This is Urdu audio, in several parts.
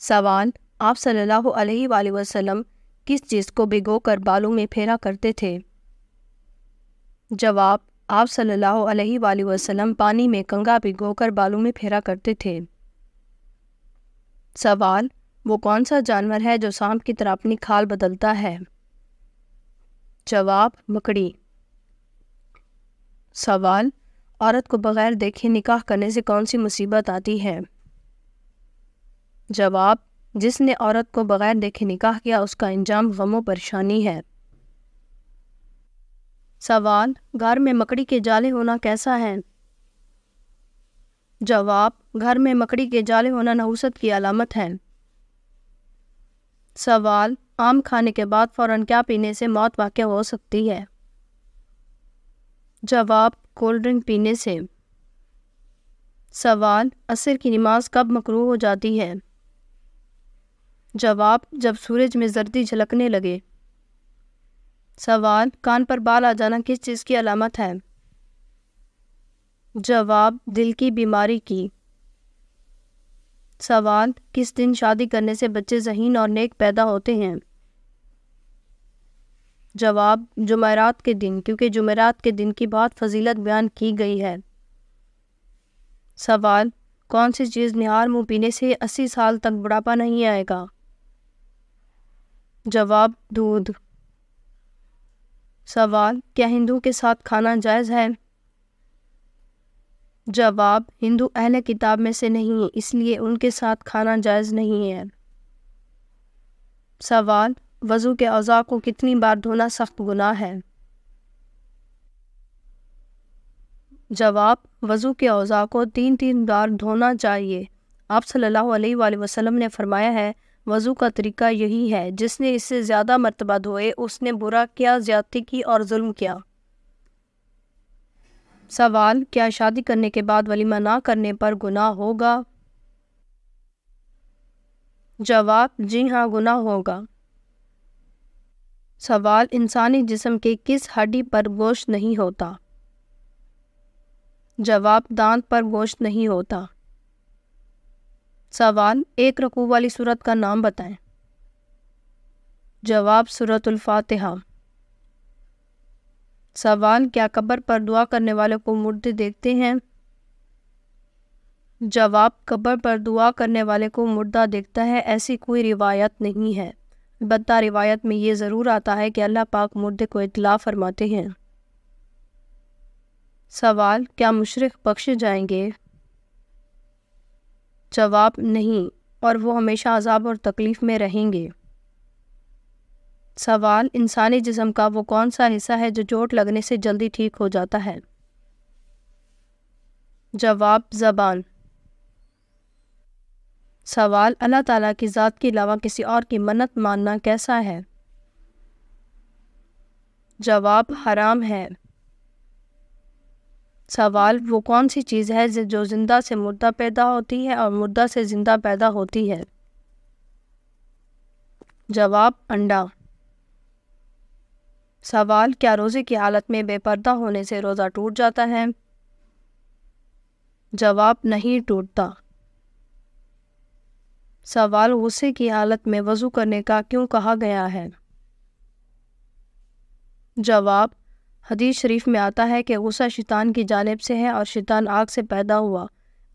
سوال: آپ صلی اللہ علیہ وآلہ وسلم کس چیز کو بھگو کر بالوں میں پھیرا کرتے تھے؟ جواب: آپ صلی اللہ علیہ وآلہ وسلم پانی میں کنگھا بھگو کر بالوں میں پھیرا کرتے تھے۔ سوال: وہ کون سا جانور ہے جو سانپ کی طرح اپنی کھال بدلتا ہے؟ جواب: مکڑی۔ سوال: عورت کو بغیر دیکھے نکاح کرنے سے کون سی مصیبت آتی ہے؟ جواب: جس نے عورت کو بغیر دیکھے نکاح کیا اس کا انجام غم و پریشانی ہے۔ سوال: گھر میں مکڑی کے جالے ہونا کیسا ہے؟ جواب: گھر میں مکڑی کے جالے ہونا نحوست کی علامت ہے۔ سوال: آم کھانے کے بعد فوراً کیا پینے سے موت واقع ہو سکتی ہے؟ جواب: کولڈ ڈرنک پینے سے۔ سوال: عصر کی نماز کب مکروہ ہو جاتی ہے؟ جواب: جب سورج میں زردی جھلکنے لگے۔ سوال: کان پر بال آ جانا کس چیز کی علامت ہے؟ جواب: دل کی بیماری کی۔ سوال: کس دن شادی کرنے سے بچے ذہین اور نیک پیدا ہوتے ہیں؟ جواب: جمعرات کے دن، کیونکہ جمعرات کے دن کی بہت فضیلت بیان کی گئی ہے۔ سوال: کون سی چیز نہار منہ پینے سے 80 سال تک بڑھاپا نہیں آئے گا؟ جواب: دودھ۔ سوال: کیا ہندو کے ساتھ کھانا جائز ہے؟ جواب: ہندو اہل کتاب میں سے نہیں، اس لیے ان کے ساتھ کھانا جائز نہیں ہے۔ سوال: وضو کے اعضاء کو کتنی بار دھونا سخت گناہ ہے؟ جواب: وضو کے اعضاء کو 3 بار دھونا چاہیے۔ آپ صلی اللہ علیہ وآلہ وسلم نے فرمایا ہے، وضو کا طریقہ یہی ہے، جس نے اس سے زیادہ مرتبہ دھوئے اس نے برا کیا، زیادتی کی اور ظلم کیا۔ سوال: کیا شادی کرنے کے بعد ولیمہ نہ کرنے پر گناہ ہوگا؟ جواب: جی ہاں، گناہ ہوگا۔ سوال: انسانی جسم کے کس ہڈی پر گوشت نہیں ہوتا؟ جواب: دانت پر گوشت نہیں ہوتا۔ سوال: ایک رکوع والی سورت کا نام بتائیں۔ جواب: سورۃ الفاتحہ۔ سوال: کیا قبر پر دعا کرنے والے کو مردے دیکھتے ہیں؟ جواب: قبر پر دعا کرنے والے کو مردہ دیکھتا ہے ایسی کوئی روایت نہیں ہے، البتہ روایت میں یہ ضرور آتا ہے کہ اللہ پاک مردے کو اطلاع فرماتے ہیں۔ سوال: کیا مشرک بخشے جائیں گے؟ جواب: نہیں، اور وہ ہمیشہ عذاب اور تکلیف میں رہیں گے۔ سوال: انسانی جسم کا وہ کون سا حصہ ہے جو چوٹ لگنے سے جلدی ٹھیک ہو جاتا ہے؟ جواب: زبان۔ سوال: اللہ تعالیٰ کی ذات کے علاوہ کسی اور کی منت ماننا کیسا ہے؟ جواب: حرام ہے۔ سوال: وہ کون سی چیز ہے جو زندہ سے مردہ پیدا ہوتی ہے اور مردہ سے زندہ پیدا ہوتی ہے؟ جواب: انڈا۔ سوال: کیا روزے کی حالت میں بے پردہ ہونے سے روزہ ٹوٹ جاتا ہے؟ جواب: نہیں ٹوٹتا۔ سوال: غصے کی حالت میں وضو کرنے کا کیوں کہا گیا ہے؟ جواب: حدیث شریف میں آتا ہے کہ غصہ شیطان کی جانب سے ہے اور شیطان آگ سے پیدا ہوا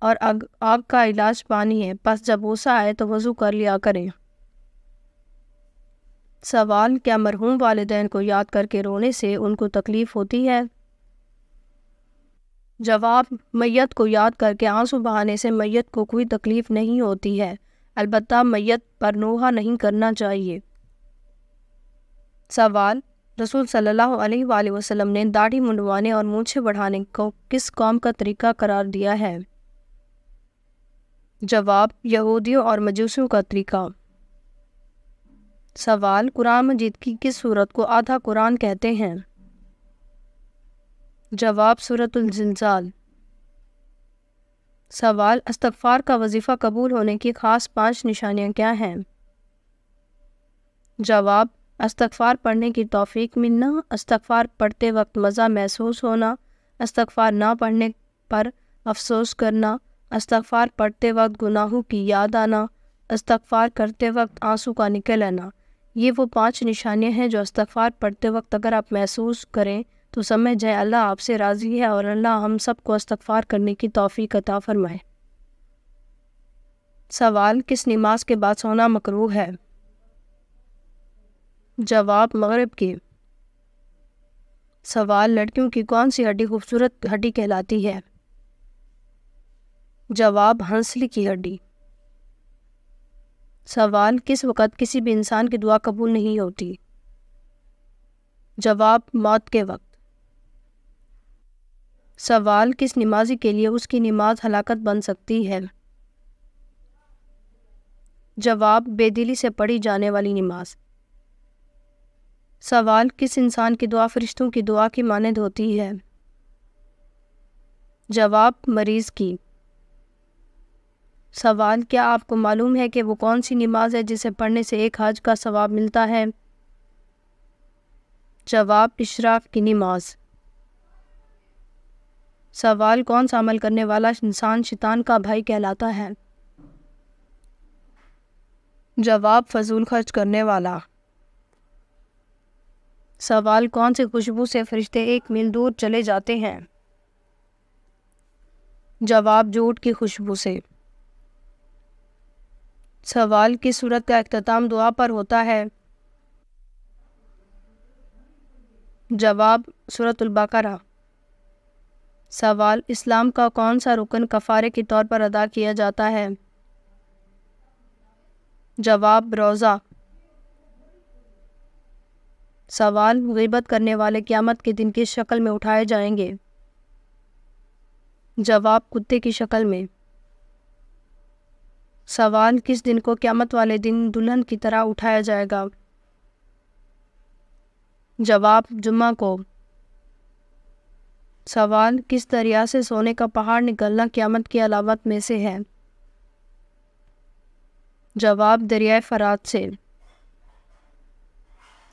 اور آگ کا علاج پانی ہے، پس جب غصہ آئے تو وضو کر لیا کریں۔ سوال: کیا مرحوم والدین کو یاد کر کے رونے سے ان کو تکلیف ہوتی ہے؟ جواب: میت کو یاد کر کے آنسو بہانے سے میت کو کوئی تکلیف نہیں ہوتی ہے، البتہ میت پر نوحہ نہیں کرنا چاہیے۔ سوال: رسول صلی اللہ علیہ وآلہ وسلم نے داڑھی منڈوانے اور مونچھیں بڑھانے کو کس قوم کا طریقہ قرار دیا ہے؟ جواب: یہودیوں اور مجوسیوں کا طریقہ۔ سوال: قرآن مجید کی کس سورت کو آدھا قرآن کہتے ہیں؟ جواب: سورۃ الزلزال۔ سوال: استغفار کا وظیفہ قبول ہونے کی خاص 5 نشانیاں کیا ہیں؟ جواب: استغفار پڑھنے کی توفیق ملنا، استغفار پڑھتے وقت مزہ محسوس ہونا، استغفار نہ پڑھنے پر افسوس کرنا، استغفار پڑھتے وقت گناہوں کی یاد آنا، استغفار کرتے وقت آنسو کا نکل آنا۔ یہ وہ 5 نشانیاں ہیں جو استغفار پڑھتے وقت اگر آپ محسوس کریں تو سمجھ جائیں اللہ آپ سے راضی ہے اور اللہ ہم سب کو استغفار کرنے کی توفیق عطا فرمائے۔ سوال، کس نماز کے بعد سونا مکروہ ہے؟ جواب، مغرب کی۔ سوال، لڑکیوں کی کون سی ہڈی خوبصورت ہڈی کہلاتی ہے؟ جواب، ہنسلی کی ہڈی۔ سوال، کس وقت کسی بھی انسان کی دعا قبول نہیں ہوتی؟ جواب، موت کے وقت۔ سوال، کس نمازی کے لیے اس کی نماز ہلاکت بن سکتی ہے؟ جواب، بے دلی سے پڑھی جانے والی نماز۔ سوال، کس انسان کی دعا فرشتوں کی دعا کی مانند ہوتی ہے؟ جواب، مریض کی۔ سوال، کیا آپ کو معلوم ہے کہ وہ کون سی نماز ہے جسے پڑھنے سے 1 حج کا ثواب ملتا ہے؟ جواب، اشراق کی نماز۔ سوال، کون سا عمل کرنے والا انسان شیطان کا بھائی کہلاتا ہے؟ جواب، فضول خرچ کرنے والا۔ سوال، کون سی خوشبو سے فرشتے 1 میل دور چلے جاتے ہیں؟ جواب، جھوٹ کی خوشبو سے۔ سوال، کس سورت کا اختتام دعا پر ہوتا ہے؟ جواب، سورۃ البقرہ۔ سوال، اسلام کا کون سا رکن کفارے کے طور پر ادا کیا جاتا ہے؟ جواب، روزہ۔ سوال، غیبت کرنے والے قیامت کے دن کس شکل میں اٹھائے جائیں گے؟ جواب، کتے کی شکل میں۔ سوال، کس دن کو قیامت والے دن دلہن کی طرح اٹھایا جائے گا؟ جواب، جمعہ کو۔ سوال، کس دریا سے سونے کا پہاڑ نکلنا قیامت کی علامت میں سے ہے؟ جواب، دریائے فرات سے۔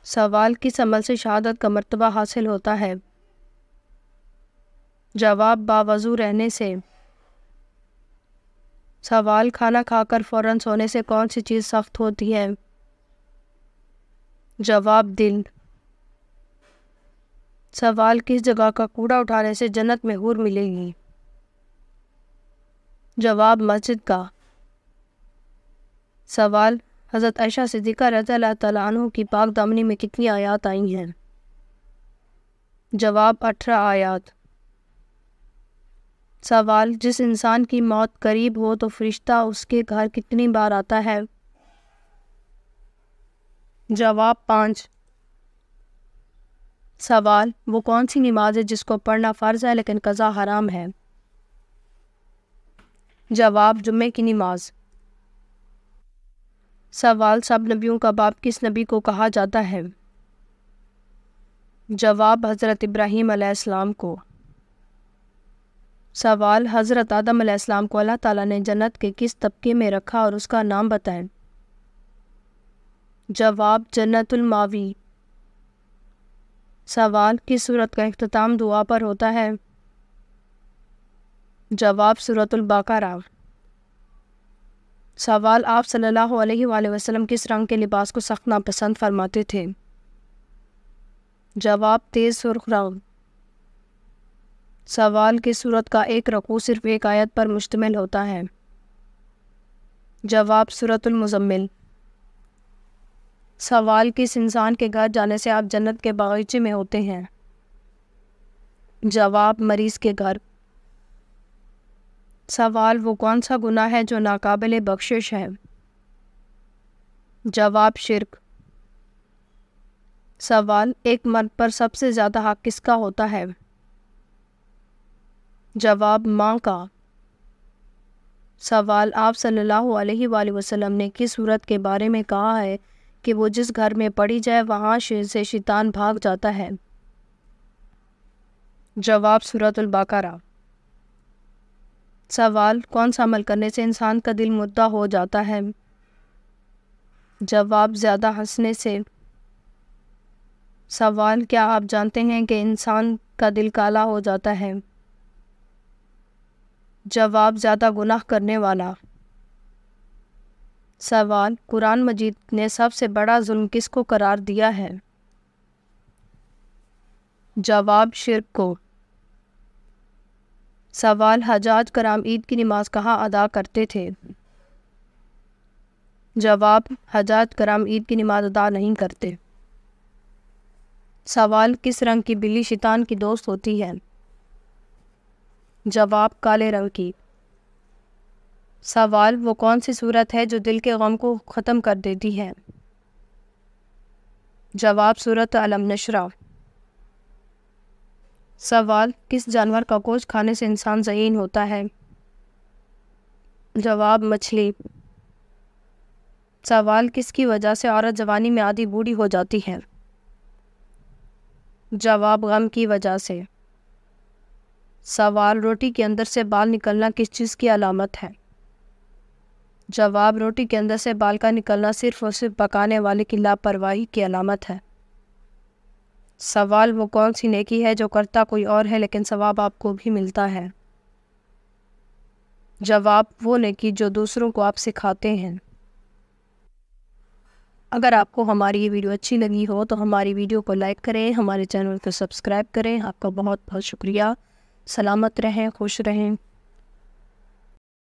سوال، کس عمل سے شہادت کا مرتبہ حاصل ہوتا ہے؟ جواب، باوضو رہنے سے۔ سوال، کھانا کھا کر فوراً سونے سے کون سی چیز سخت ہوتی ہے؟ جواب، دل۔ سوال، کس جگہ کا کوڑا اٹھانے سے جنت میں حور ملے گی؟ جواب، مسجد کا۔ سوال، حضرت عائشہ صدیقہ رضی اللہ تعالیٰ عنہ کی پاک دامنی میں کتنی آیات آئی ہیں؟ جواب، 18 آیات۔ سوال، جس انسان کی موت قریب ہو تو فرشتہ اس کے گھر کتنی بار آتا ہے؟ جواب، 5۔ سوال، وہ کون سی نماز ہے جس کو پڑھنا فرض ہے لیکن قضا حرام ہے؟ جواب، جمعے کی نماز۔ سوال، سب نبیوں کا باپ کس نبی کو کہا جاتا ہے؟ جواب، حضرت ابراہیم علیہ السلام کو۔ سوال، حضرت آدم علیہ السلام کو اللہ تعالیٰ نے جنت کے کس طبقے میں رکھا اور اس کا نام بتائیں؟ جواب، جنت الماوی۔ سوال، کس سورت کا اختتام دعا پر ہوتا ہے؟ جواب، سورۃ البقرہ۔ سوال، آپ صلی اللہ علیہ وآلہ وسلم کس رنگ کے لباس کو سخت ناپسند فرماتے تھے؟ جواب، تیز سرخ رنگ۔ سوال، کس سورت کا ایک رکوع صرف 1 آیت پر مشتمل ہوتا ہے؟ جواب، سورۃ المزمل۔ سوال، کس انسان کے گھر جانے سے آپ جنت کے باغیچے میں ہوتے ہیں؟ جواب، مریض کے گھر۔ سوال، وہ کون سا گناہ ہے جو ناقابل بخشش ہے؟ جواب، شرک۔ سوال، ایک مرد پر سب سے زیادہ حق کس کا ہوتا ہے؟ جواب، ماں کا۔ سوال، آپ صلی اللہ علیہ وآلہ وسلم نے کس سورت کے بارے میں کہا ہے کہ وہ جس گھر میں پڑھی جائے وہاں سے شیطان بھاگ جاتا ہے؟ جواب، سورۃ البقرہ۔ سوال، کون سا عمل کرنے سے انسان کا دل مردہ ہو جاتا ہے؟ جواب، زیادہ ہنسنے سے۔ سوال، کیا آپ جانتے ہیں کہ انسان کا دل کالا ہو جاتا ہے؟ جواب، زیادہ گناہ کرنے والا۔ سوال، قرآن مجید نے سب سے بڑا ظلم کس کو قرار دیا ہے؟ جواب، شرک کو۔ سوال، حجاج کرام عید کی نماز کہاں ادا کرتے تھے؟ جواب، حجاج کرام عید کی نماز ادا نہیں کرتے۔ سوال، کس رنگ کی بلی شیطان کی دوست ہوتی ہے؟ جواب، کالے رنگ کی۔ سوال، وہ کون سی صورت ہے جو دل کے غم کو ختم کر دیتی ہے؟ جواب، سورۃ علم نشرہ۔ سوال، کس جانور کا گوشت کھانے سے انسان ذہین ہوتا ہے؟ جواب، مچھلی۔ سوال، کس کی وجہ سے عورت جوانی میں آدھی بوڑھی ہو جاتی ہے؟ جواب، غم کی وجہ سے۔ سوال، روٹی کے اندر سے بال نکلنا کس چیز کی علامت ہے؟ جواب، روٹی کے اندر سے بال کا نکلنا صرف اور صرف پکانے والے کی لاپرواہی کی علامت ہے۔ سوال، وہ کون سی نیکی ہے جو کرتا کوئی اور ہے لیکن ثواب آپ کو بھی ملتا ہے؟ جواب، وہ نیکی جو دوسروں کو آپ سکھاتے ہیں۔ اگر آپ کو ہماری یہ ویڈیو اچھی لگی ہو تو ہماری ویڈیو کو لائک کریں، ہمارے چینل کو سبسکرائب کریں۔ آپ کا بہت بہت شکریہ۔ سلامت رہیں، خوش رہیں۔